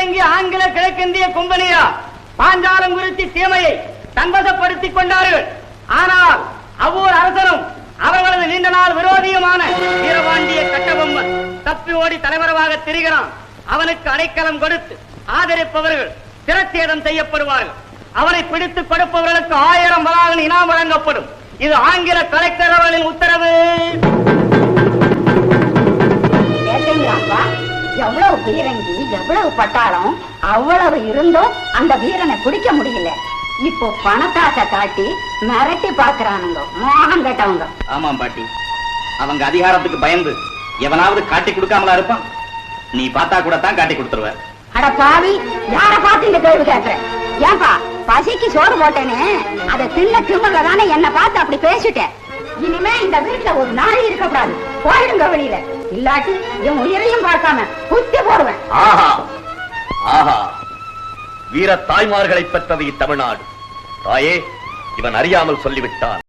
பீரங்கி ஆங்கில கிழக்கிந்திய கும்பனியா பாஞ்சாலங்குறிச்சி சீமையை தன்வசப்படுத்திக் கொண்டார்கள். ஆனால் அவ்வூர் அரசனும் அவர்களது நீண்ட நாள் விரோதியுமான வீரபாண்டிய கட்டபொம்மன் தப்பி ஓடி தலைவரவாக திரிகிறான். அவனுக்கு அடைக்கலம் கொடுத்து ஆதரிப்பவர்கள் சிரச்சேதம் செய்யப்படுவார்கள். அவனை பிடித்துக் கொடுப்பவர்களுக்கு 1000 வராகன் இனாம் வழங்கப்படும். இது ஆங்கில கலெக்டர் அவர்களின் உத்தரவு. எவ்வளவு பீரங்கி, எவ்வளவு பட்டாளம், அவ்வளவு இருந்தும் அந்த வீரனை பிடிக்க முடியல. இப்போ பணத்தாசை காட்டி மிரட்டி பாக்குறானுங்க மோகம் கட்டவங்க. ஆமாம் பாட்டி, அவங்க அதிகாரத்துக்கு பயந்து எவனாவது காட்டி கொடுக்காமலா இருப்பான். நீ பார்த்தா கூட தான் காட்டி கொடுத்துருவ. அட பாவி, யார பார்த்து இந்த கேள்வி கேட்கிற? ஏன்பா, பசிக்கு சோறு போட்டேன்னு அதை தின்ன திமுக தானே என்ன பார்த்து அப்படி பேசிட்டேன். இனிமே இந்த வீட்டுல ஒரு நாள் இருக்கக்கூடாது. போயிடுங்க வெளியில, இல்லாட்டி என் உயிரையும் பார்க்காம குத்தி போடுவேன். ஆஹா ஆஹா, வீர தாய்மார்களை பெற்றது இத்தமிழ்நாடு. தாயே, இவன் அறியாமல் சொல்லிவிட்டான்.